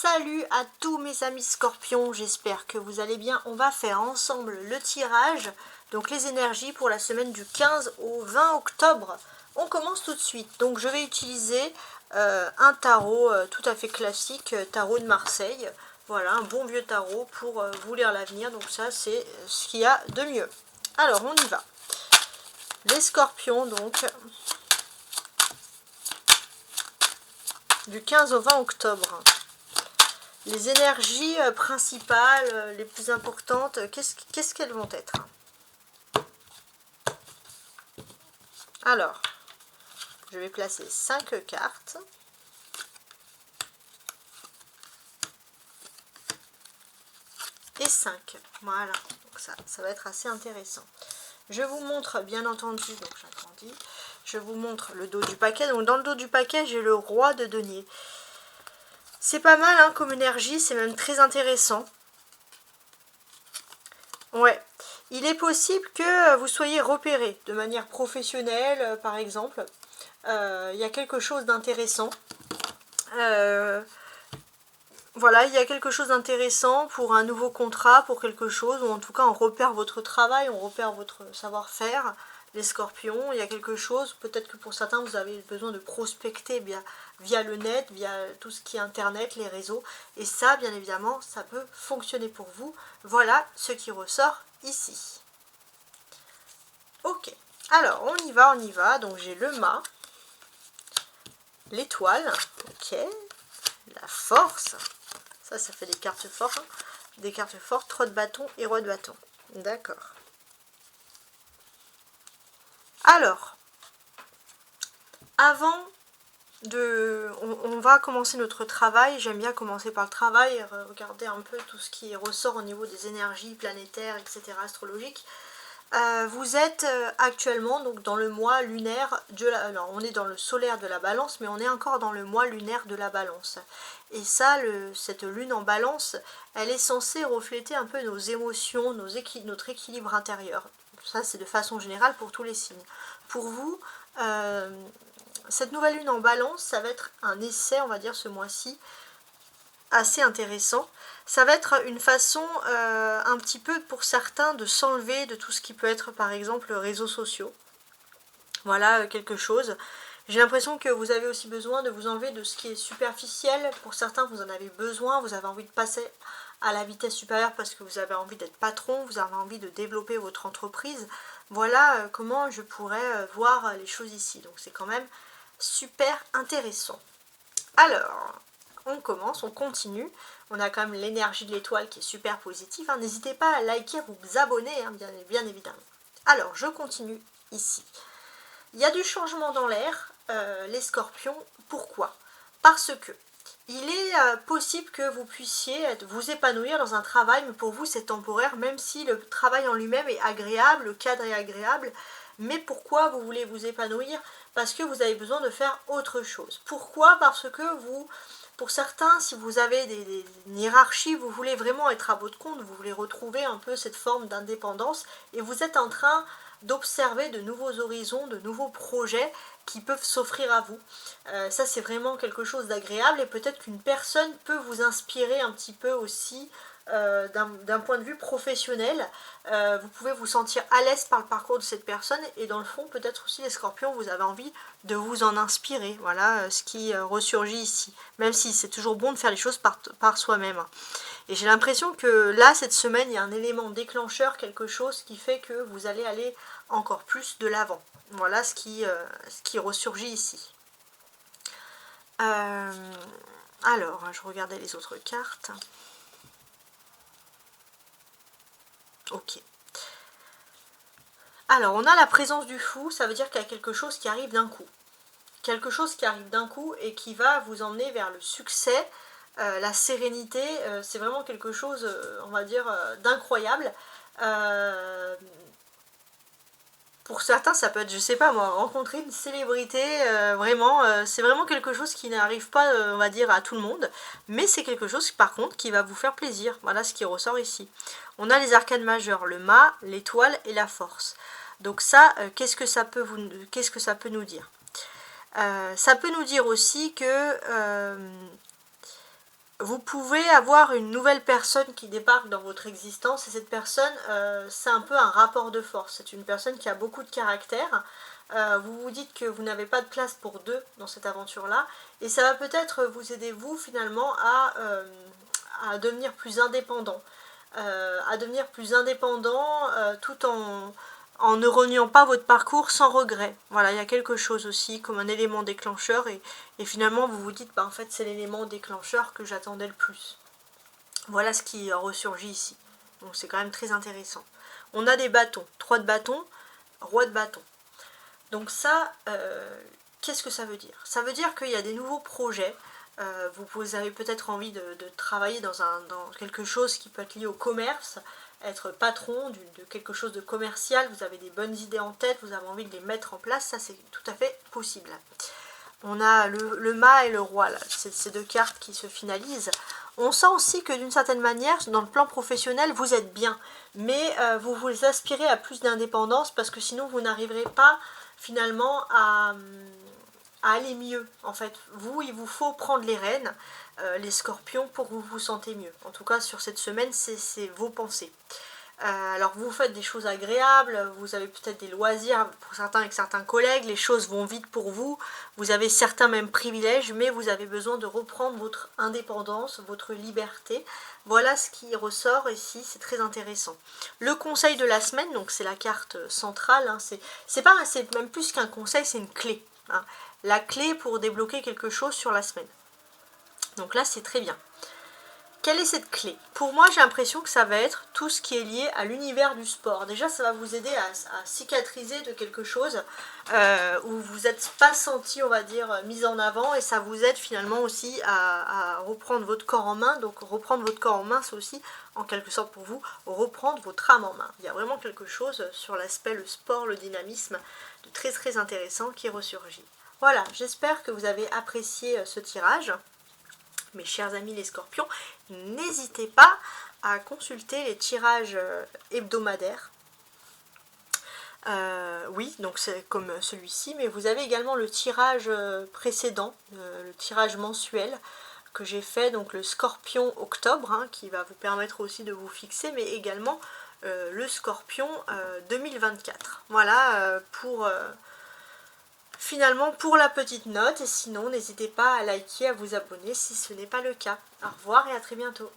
Salut à tous mes amis scorpions, j'espère que vous allez bien. On va faire ensemble le tirage, donc les énergies pour la semaine du 15 au 20 octobre. On commence tout de suite, donc je vais utiliser un tarot tout à fait classique, tarot de Marseille. Voilà, un bon vieux tarot pour vous lire l'avenir, donc ça c'est ce qu'il y a de mieux. Alors on y va. Les scorpions donc, du 15 au 20 octobre. Les énergies principales, les plus importantes, qu'est-ce qu'elles vont être? Alors, je vais placer 5 cartes. Et 5. Voilà, donc ça va être assez intéressant. Je vous montre, bien entendu, donc j'attendis, je vous montre le dos du paquet. Donc dans le dos du paquet, j'ai le roi de denier. C'est pas mal hein, comme énergie, c'est même très intéressant. Ouais, il est possible que vous soyez repéré de manière professionnelle, par exemple. Il y a quelque chose d'intéressant. Voilà, il y a quelque chose d'intéressant pour un nouveau contrat, pour quelque chose, ou en tout cas on repère votre travail, on repère votre savoir-faire. Les scorpions, il y a quelque chose, peut-être que pour certains vous avez besoin de prospecter via le net, via tout ce qui est internet, les réseaux, et ça bien évidemment ça peut fonctionner pour vous. Voilà ce qui ressort ici. Ok, alors on y va, donc j'ai le mât, l'étoile, ok, la force, ça fait des cartes fortes, hein. Des cartes fortes, trot de bâton et roi de bâton, d'accord. Alors, avant de... On va commencer notre travail, j'aime bien commencer par le travail, regarder un peu tout ce qui ressort au niveau des énergies planétaires, etc., astrologiques. Vous êtes actuellement donc dans le mois lunaire de la... Alors, on est dans le solaire de la balance, mais on est encore dans le mois lunaire de la balance. Et ça, cette lune en balance, elle est censée refléter un peu nos émotions, notre équilibre intérieur. Ça, c'est de façon générale pour tous les signes. Pour vous, cette nouvelle lune en balance, ça va être un essai, on va dire, ce mois-ci, assez intéressant. Ça va être une façon un petit peu pour certains de s'enlever de tout ce qui peut être par exemple réseaux sociaux. Voilà quelque chose. J'ai l'impression que vous avez aussi besoin de vous enlever de ce qui est superficiel. Pour certains vous en avez besoin, vous avez envie de passer à la vitesse supérieure parce que vous avez envie d'être patron, vous avez envie de développer votre entreprise. Voilà comment je pourrais voir les choses ici. Donc c'est quand même super intéressant. Alors, on commence, on continue. On a quand même l'énergie de l'étoile qui est super positive. Hein. N'hésitez pas à liker, vous abonner, hein, bien évidemment. Alors, je continue ici. Il y a du changement dans l'air, les scorpions. Pourquoi? Parce que il est possible que vous puissiez vous épanouir dans un travail, mais pour vous c'est temporaire, même si le travail en lui-même est agréable, le cadre est agréable. Mais pourquoi vous voulez vous épanouir? Parce que vous avez besoin de faire autre chose. Pourquoi? Parce que vous... Pour certains, si vous avez une hiérarchie, vous voulez vraiment être à votre compte, vous voulez retrouver un peu cette forme d'indépendance et vous êtes en train d'observer de nouveaux horizons, de nouveaux projets qui peuvent s'offrir à vous. Ça, c'est vraiment quelque chose d'agréable et peut-être qu'une personne peut vous inspirer un petit peu aussi d'un point de vue professionnel. Vous pouvez vous sentir à l'aise par le parcours de cette personne et dans le fond, peut-être aussi les scorpions, vous avez envie de vous en inspirer. Voilà ce qui ressurgit ici. Même si c'est toujours bon de faire les choses par soi-même. Et j'ai l'impression que là, cette semaine, il y a un élément déclencheur, quelque chose qui fait que vous allez aller encore plus de l'avant. Voilà ce qui ressurgit ici. Alors, je regardais les autres cartes. Ok. Alors, on a la présence du fou, ça veut dire qu'il y a quelque chose qui arrive d'un coup. Quelque chose qui arrive d'un coup et qui va vous emmener vers le succès, la sérénité. C'est vraiment quelque chose, on va dire, d'incroyable. Pour certains, ça peut être, je sais pas moi, rencontrer une célébrité, vraiment, c'est vraiment quelque chose qui n'arrive pas, on va dire, à tout le monde, mais c'est quelque chose, par contre, qui va vous faire plaisir. Voilà ce qui ressort ici. On a les arcanes majeures, le mât, l'étoile et la force. Donc ça, qu'est-ce que ça peut nous dire? Ça peut nous dire aussi que vous pouvez avoir une nouvelle personne qui débarque dans votre existence, et cette personne, c'est un peu un rapport de force. C'est une personne qui a beaucoup de caractère. Vous vous dites que vous n'avez pas de place pour deux dans cette aventure-là, et ça va peut-être vous aider, vous, finalement, à devenir plus indépendant. Tout en ne reniant pas votre parcours sans regret. Voilà, il y a quelque chose aussi comme un élément déclencheur, et finalement vous vous dites, bah en fait c'est l'élément déclencheur que j'attendais le plus. Voilà ce qui ressurgit ici. Donc c'est quand même très intéressant. On a des bâtons, 3 de bâtons, roi de bâtons. Donc ça, qu'est-ce que ça veut dire? Ça veut dire qu'il y a des nouveaux projets. Vous avez peut-être envie de travailler dans quelque chose qui peut être lié au commerce, être patron de quelque chose de commercial, vous avez des bonnes idées en tête, vous avez envie de les mettre en place, ça c'est tout à fait possible. On a le mât et le roi, là, ces deux cartes qui se finalisent. On sent aussi que d'une certaine manière, dans le plan professionnel, vous êtes bien, mais vous vous aspirez à plus d'indépendance parce que sinon vous n'arriverez pas finalement à aller mieux. En fait, il vous faut prendre les rênes, les scorpions, pour que vous vous sentez mieux. En tout cas, sur cette semaine, c'est vos pensées. Alors vous faites des choses agréables, vous avez peut-être des loisirs pour certains avec certains collègues, les choses vont vite pour vous, vous avez certains même privilèges, mais vous avez besoin de reprendre votre indépendance, votre liberté. Voilà ce qui ressort ici, c'est très intéressant. Le conseil de la semaine, donc c'est la carte centrale, hein, c'est même plus qu'un conseil, c'est une clé. Hein, la clé pour débloquer quelque chose sur la semaine. Donc là c'est très bien. Quelle est cette clé? Pour moi, j'ai l'impression que ça va être tout ce qui est lié à l'univers du sport. Déjà, ça va vous aider à cicatriser de quelque chose où vous n'êtes pas senti, on va dire, mis en avant, et ça vous aide finalement aussi à reprendre votre corps en main. Donc, reprendre votre corps en main, c'est aussi, en quelque sorte pour vous, reprendre votre âme en main. Il y a vraiment quelque chose sur l'aspect, le sport, le dynamisme, de très très intéressant qui ressurgit. Voilà, j'espère que vous avez apprécié ce tirage. Mes chers amis les scorpions, n'hésitez pas à consulter les tirages hebdomadaires. Oui, donc c'est comme celui-ci, mais vous avez également le tirage précédent, le tirage mensuel que j'ai fait, donc le scorpion octobre, hein, qui va vous permettre aussi de vous fixer, mais également le scorpion 2024. Voilà finalement pour la petite note, et sinon n'hésitez pas à liker, à vous abonner si ce n'est pas le cas. Au revoir et à très bientôt.